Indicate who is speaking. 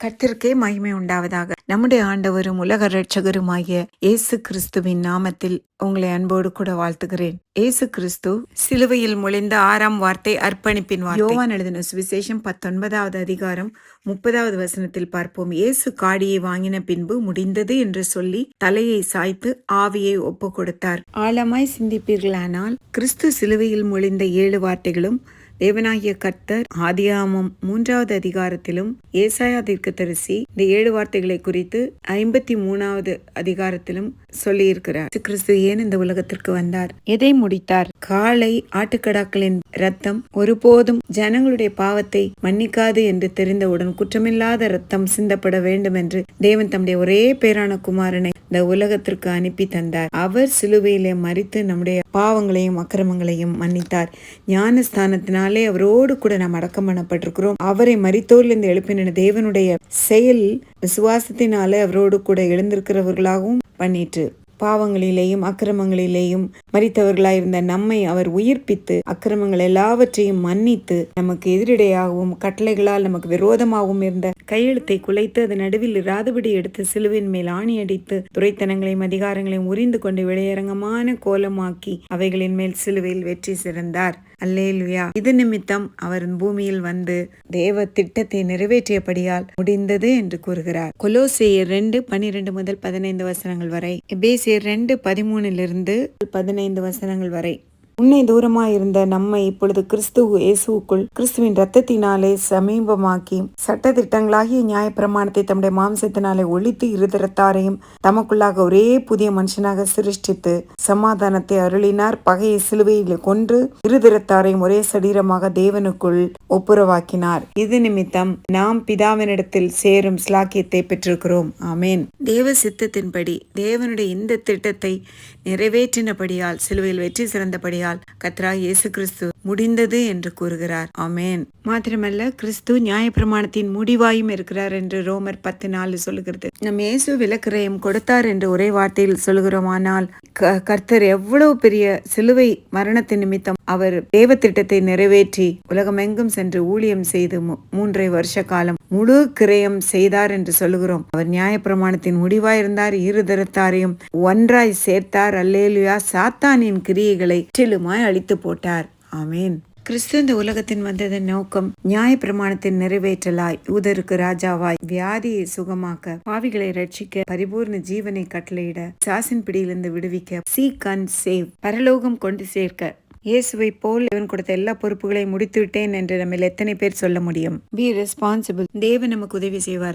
Speaker 1: கர்த்தருக்கே மகிமை உண்டாவதாக. நம்முடைய ஆண்டவரும் உலக இரட்சகருமாகிய இயேசு கிறிஸ்துவின் நாமத்தில் உங்களை அன்போடு கூட வாழ்த்துகிறேன். இயேசு கிறிஸ்து சிலுவையில் மொழிந்த 6ஆம் வார்த்தை அர்ப்பணிப்பின் வார்த்தை. யோவான் எழுதின சுவிசேஷம் 19வது அதிகாரம் 30வது வசனத்தில் பார்ப்போம். இயேசு காடியை வாங்கின பின்பு முடிந்தது என்று சொல்லி தலையை சாய்த்து ஆவியை ஒப்பு கொடுத்தார். ஆழமாய் சிந்திப்பீர்களானால் கிறிஸ்து சிலுவையில் மொழிந்த 7 வார்த்தைகளும் தேவனாகிய கர்த்தர் ஆதியாகமம் 3வது அதிகாரத்திலும் ஏசாயா தீர்க்கதரிசி இந்த 7 வார்த்தைகளை குறித்து 53வது அதிகாரத்திலும் சொல்லியிருக்கிறார். கிறிஸ்து ஏன் இந்த உலகத்திற்கு வந்தார்? எதை முடித்தார்? காளை ஆட்டுக்கடாக்களின் இரத்தம் ஒருபோதும் ஜனங்களுடைய பாவத்தை மன்னிக்காது என்று தெரிந்தவுடன் குற்றமில்லாத இரத்தம் சிந்தப்பட வேண்டும் என்று தேவன் தம்முடைய ஒரே பேரான குமாரனை இந்த உலகத்திற்கு அனுப்பி தந்தார். அவர் சிலுவையிலே மரித்து நம்முடைய பாவங்களையும் அக்கிரமங்களையும் மன்னித்தார். ஞானஸ்தானத்தினாலே அவரோடு கூட நாம் அடக்கம் பண்ணப்பட்டிருக்கிறோம். அவரை மரித்தோரிலிருந்து எழுப்பின தேவனுடைய செயல் விசுவாசத்தினாலே அவரோடு கூட எழுந்திருக்கிறவர்களாகவும் பண்ணிற்று. பாவங்களிலேயும் அக்கிரமங்களிலேயும் மரித்தவர்களாயிருந்த நம்மை அவர் உயிர்ப்பித்து அக்கிரமங்கள் எல்லாவற்றையும் மன்னித்து நமக்கு எதிரிடையாகவும் கட்டளைகளால் நமக்கு விரோதமாகவும் இருந்த கையெழுத்தை குலைத்து அதன் நடுவில் இராதபடி எடுத்து சிலுவின் மேல் ஆணி அடித்து துரைத்தனங்களையும் அதிகாரங்களையும் உரிந்து கொண்டு வெளியரங்கமான கோலமாக்கி அவைகளின் மேல் சிலுவையில் வெற்றி சிறந்தார். அல்லேலுயா. இது நிமித்தம் அவர் பூமியில் வந்து தேவ திட்டத்தை நிறைவேற்றியபடியால் முடிந்தது என்று கூறுகிறார். கொலோசேயர் 2:12 முதல் 15 வசனங்கள் வரை, எபேசியர் 2:13 15 வசனங்கள் வரை. முன்னே தூரமாயிருந்த நம்மை இப்பொழுது கிறிஸ்து இயேசுவுக்குள் கிறிஸ்துவின் இரத்தத்தினாலே சமீபமாக்கி சட்டதிட்டங்களாகிய நியாயப்பிரமாணத்தை தம்முடைய மாம்சத்தினாலே ஒழித்து இருதரத்தாரையும் தமக்குள்ளாக ஒரே புதிய மனுஷனாக சிருஷ்டித்து சமாதானத்தை அருளினார். பகையை சிலுவையில் கொன்று இருதரத்தாரையும் ஒரே சரீரமாக தேவனுக்குள் ஒப்புரவாக்கினார். இது நிமித்தம் நாம் பிதாவினிடத்தில் சேரும் ஸ்லாக்கியத்தை பெற்றிருக்கிறோம். ஆமேன். தேவ சித்தத்தின்படி தேவனுடைய இந்த திட்டத்தை நிறைவேற்றினபடியால் சிலுவையில் வெற்றி சிறந்தபடியால் கர்த்தராகிய இயேசு கிறிஸ்து முடிந்தது என்று கூறுகிறார். ஆமேன். மாத்திரமல்ல, கிறிஸ்து நியாயப்பிரமாணத்தின் முடிவாயும் இருக்கிறார் என்று ரோமர் 10:4 சொல்லுகிறது. நம் இயேசு விலக்கிரயம் கொடுத்தார் என்று ஒரே வார்த்தையில் சொல்லுகிறோமானால் கர்த்தர் எவ்வளவு பெரிய சிலுவை மரணத்தின் நிமித்தம் அவர் தேவ திட்டத்தை நிறைவேற்றி உலகமெங்கும் சென்று ஊழியம் செய்து 3 வருஷ காலம் முழு கிரயம் செய்தார் என்று சொல்லுகிறோம். அவர் நியாயப்பிரமாணத்தின் முடிவாயிருந்தார். இருதரத்தாரையும் ஒன்றாய் சேர்த்தார். அல்லேலுயா. சாத்தானின் கிரியைகளை முற்றிலுமாய் அழித்து போட்டார். ஆமேன். கிறிஸ்து இந்த உலகத்தின் வந்ததன் நோக்கம் நியாயப்பிரமாணத்தின் நிறைவேற்றலாய், யூதருக்கு ராஜாவாய், வியாதியை சுகமாக்க, பாவிகளை ரட்சிக்க, பரிபூர்ண ஜீவனை கட்டளையிட, சாசின் பிடியிலிருந்து விடுவிக்க, சீக் அண்ட் சேவ், பரலோகம் கொண்டு சேர்க்க. இயேசுவை போல் தேவன் கொடுத்த எல்லா பொறுப்புகளையும் முடித்து விட்டேன் என்று நம்ம எத்தனை பேர் சொல்ல முடியும்? Be responsible. தேவன் நமக்கு உதவி செய்வார்.